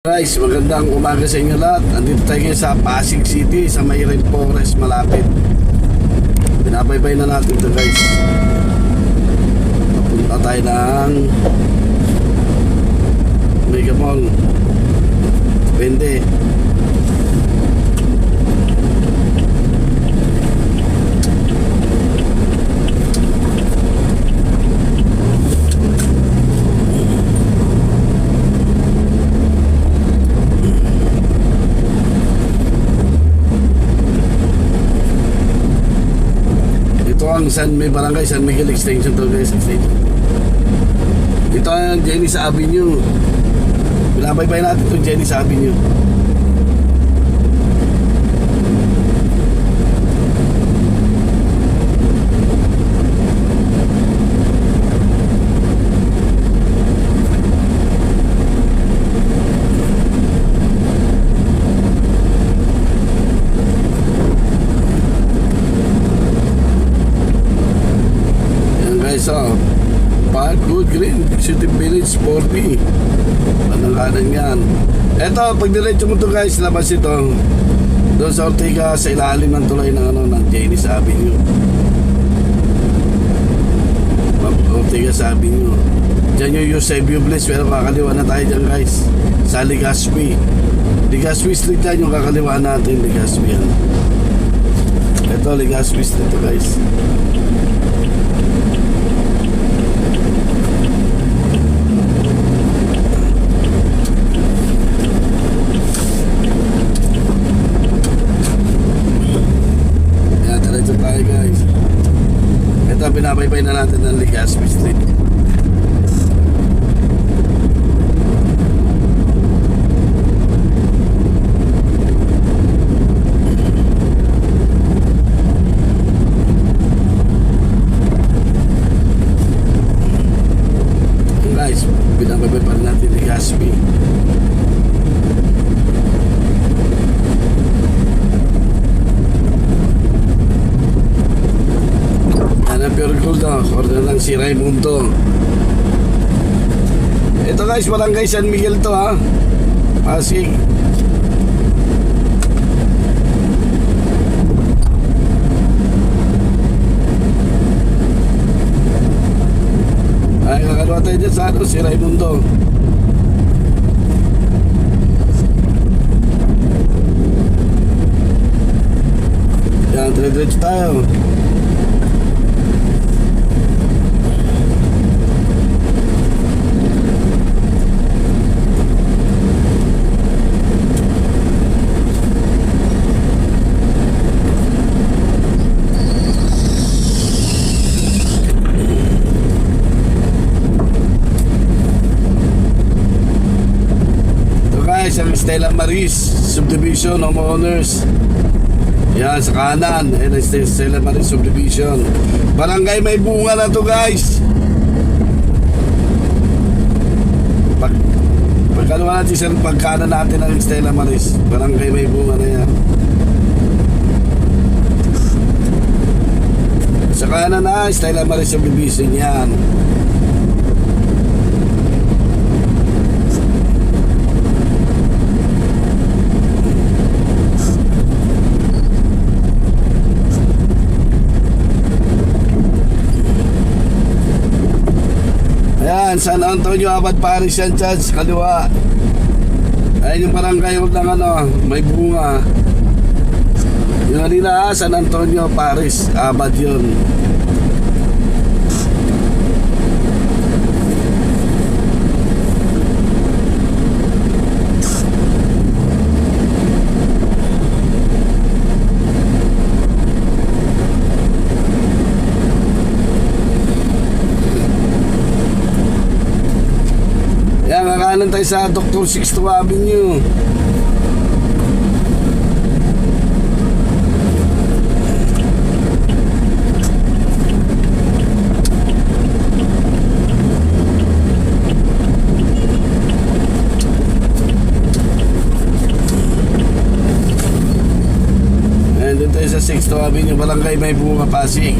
Guys, magandang umaga sa inyo lahat. Andito tayo ngayon sa Pasig City, sa may Red Forest, malapit. Binabaybay na natin ito guys. Papunta tayo ng Mega Mall. Pwede. San May Barangay, San Miguel Extension to guys, extension. Ito ang Jenny's Avenue. Binabaybay natin itong Jenny's Avenue. So, Parkwood Green, City Village, 4B. Panangkanan yan. Eto, pag diretso mo to guys, labas ito. Doon sa Ortega, sa ilalim ng tulay ng Jenny's Avenue. Ortega Avenue. Diyan yung Eusebio Bliss, pero kakaliwa na tayo dyan guys. Sa Legazpi. Legazpi Street yan yung kakaliwa natin. Legazpi yan. Eto, Legazpi Street to guys. Binabaybay na natin ng Legazpi Street. Guys, binabaybay pa rin natin Legazpi. Pure gold order lang si Raimundo. Ito guys, Barangay San Miguel to ha, Pasig. Ay, kakalawa tayo dyan sa si Raimundo. Yan, dire-diretso tayo. Ang Stella Maris Subdivision Homeowners. Yan, sa kanan. Yan, Stella Maris Subdivision. Barangay may bunga na to guys. Pagkaluan natin sa pagkanan natin ng Stella Maris. Barangay may bunga na yan. Sa kanan na Stella Maris Subdivision yan. San Antonio Abad Parish yan dyan sa kaliwa. Ayun yung barangay ng may bunga. Yung nila San Antonio Parish Abad yun. Kakanan tayo sa Dr. Sixto Avenue. And dito tayo sa Sixto Avenue, Barangay May Bunga, Pasig.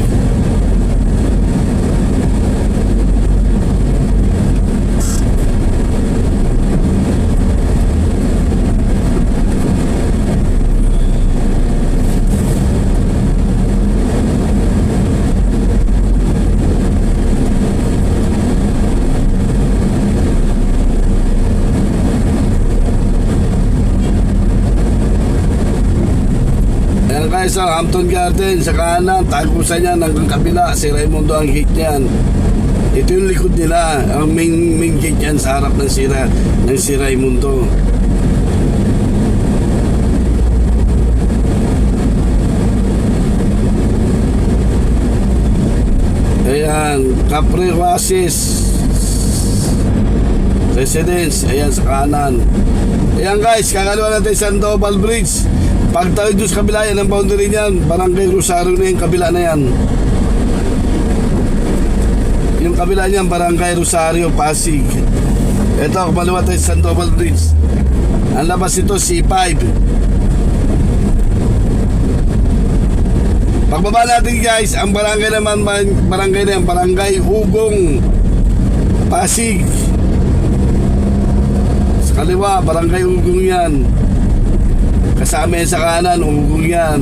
guys, Hampton Garden sa kanan, tagusan niyan hanggang kabila, si Raimundo ang gate niyan. Ito yung likod nila, ang main gate yan sa harap ng si Raimundo. Ayan, Capri Oasis Residence, ayan sa kanan. Ayan guys, kakaliwa natin Sandoval Bridge. Pag tayo doon sa kabila, yan ang boundary niyan. Barangay Rosario na yung kabila na yan. Yung kabila niyan, Barangay Rosario, Pasig. Ito, kumaliwa tayo sa Sandoval Bridge. Ang labas ito, C5. Pagbaba natin guys, ang barangay naman, barangay na yan, Barangay Ugong, Pasig. Sa kaliwa, Barangay Ugong yan. Kasama yan sa kanan, Ugong yan.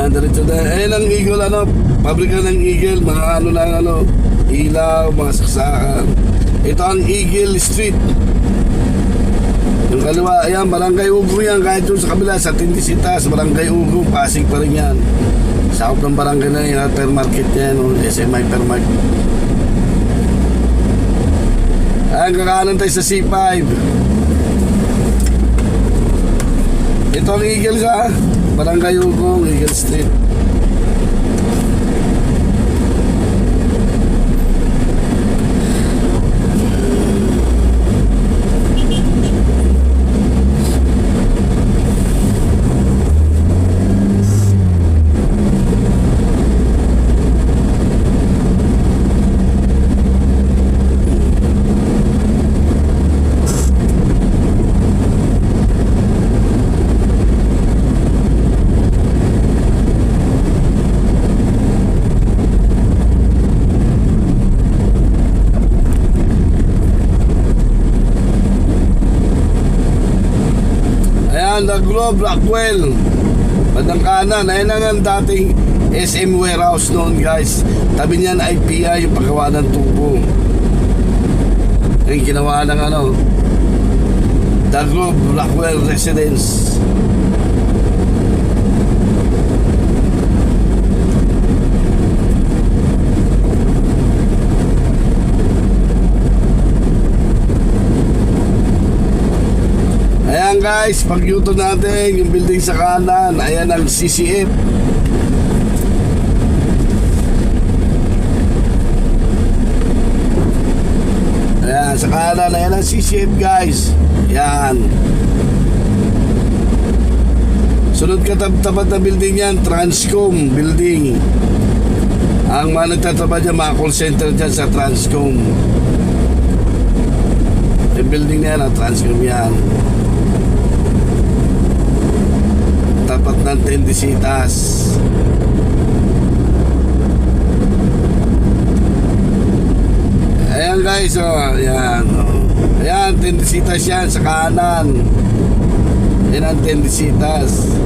Diretso na. Ayan ang Eagle, pabrika ng Eagle, mga lang, ilaw, mga saksakan. Ito ang Eagle Street. Yung kaliwa, ayan, Barangay Ugong yan. Kahit yung sa kabila, sa Tindisitas, Barangay Ugong, Pasig pa rin yan. Sakop ng barangay na yan, hypermarket yan, SM Hypermarket. Ayan, kakanan tayo sa C5. Ito ang Eagle sa Barangay Ugong, Eagle Street. The Globe, Rockwell, bandang kanan. Ayan ang dating SM warehouse noon guys. Tabi niyan IPI, yung paggawa ng tubo. Yung ginawa ng The Globe, Rockwell Residence. Ayan guys, pag-yuto natin yung building sa kanan. Ayan ang CCF. Ayan, sa kanan, ayan ang CCF guys. Ayan. Sunod katapat na building yan, Transcom building. Ang mga nagtatrabaho dyan, mga call center dyan sa Transcom. Yung building na yan, Transcom yan. Tapat ng Tendisitas. Ayan guys, ayan, ayan, Tendisitas yan sa kanan. Ayan ang Tendisitas.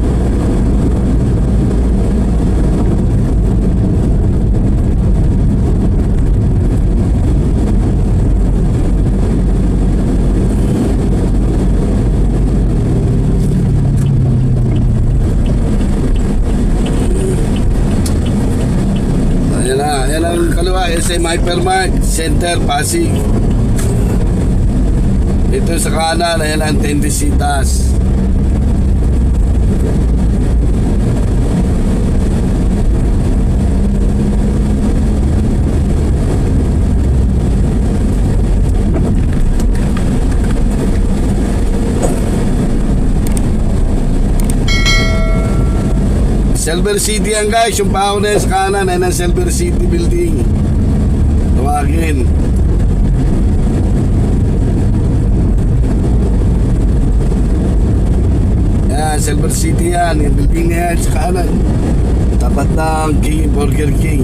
Ayan ang kaliwa, SM Hypermarket Center, Pasig. Ito sa kanan, ayan ang Tendisitas. Silver City yan guys, yung pao na yan sa kanan ay ng Silver City building. Tawagin. Yan, Silver City yan, yung building na yan sa kanan. Tapat ng King, Burger King.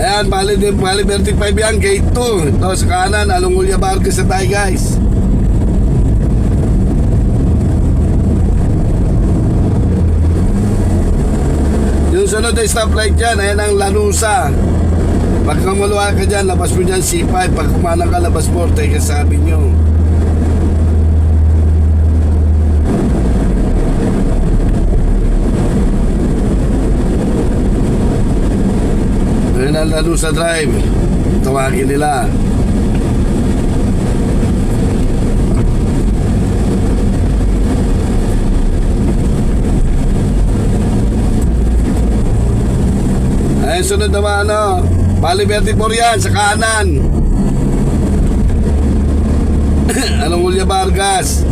Ayan, bali 35 yan, gate 2. Ito sa kanan, Alongulya Barcos na tayo guys. Yung sunod ay stoplight dyan, ayan ang Lanusa. Pag kamaluha ka dyan, labas mo dyan C5. Pag kumanang ka, labas mo, teka sabi nyo. Ayan ang Lanusa Drive. Tawagin nila. Ayan, sunod naman ano, Bali 34 yan, sa kanan. Alongulya Vargas.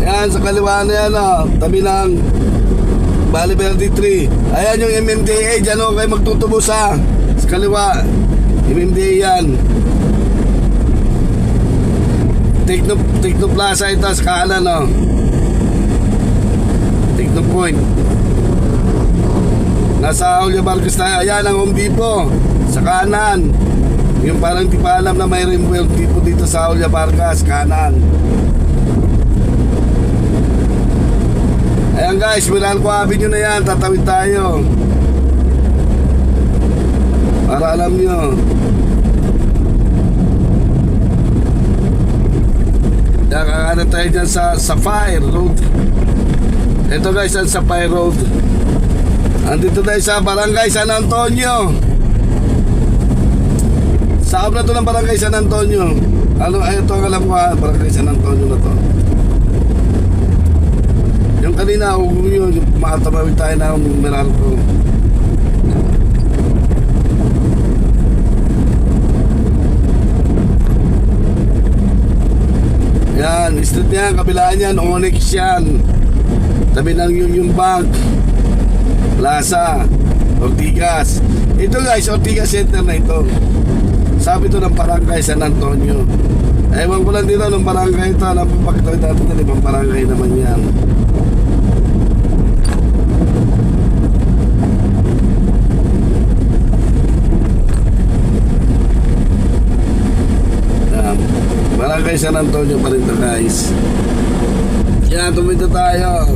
Yan, sa kaliwa na yan, tabi ng Bali 33. Ayan yung MMDA, dyan o kayo magtutubo sa kaliwa. MMDA yan. Techno Plaza ito sa kanan, Techno Point. Nasa Aulia Barcos tayo. Ayan ang Home Depot sa kanan. Yung parang di pa alam na mayroon Home Depot dito sa Aulia Barcos, kanan. Ayan guys, Meralco Avenue na yan. Tatawid tayo para alam nyo. Kakanan tayo dyan sa Sapphire Road. Ito guys, ang Sapphire Road. Andito tayo sa Barangay San Antonio. Sakop na to ng Barangay San Antonio. Ano, ito ang alam ko, Barangay San Antonio na to. Yung kanina, yun, makatamawid tayo ng Meralco. Yan, street yan, kabilaan yan, Onyx yan. Tabi ng Union Bank, Plaza, Ortigas. Ito guys, Ortigas Center na ito. Sabi ito ng Barangay San Antonio. Ewan ko lang dito ng barangay ito. Napapakita natin na ibang barangay naman yan. Barangay San Antonio pa rin ito guys. Yan, tumito tayo.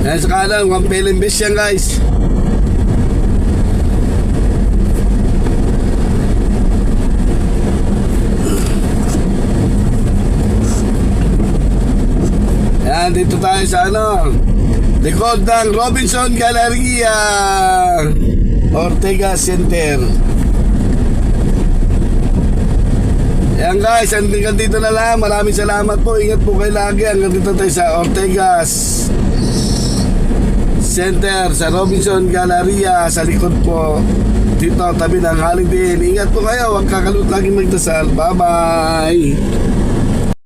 Yan sa kanan, Juan Pelimbes yan guys. Yan, dito tayo sa likod ng Robinson Galleria, Ortega Center. Yan guys, hanggang dito na lang. Maraming salamat po. Ingat po kayo lagi. Hanggang dito tayo sa Ortegas Center, sa Robinson Galleria, sa likod po dito tabi ng Holiday Inn. Ingat po kayo. Huwag kakalut lagi magdasal. Bye bye.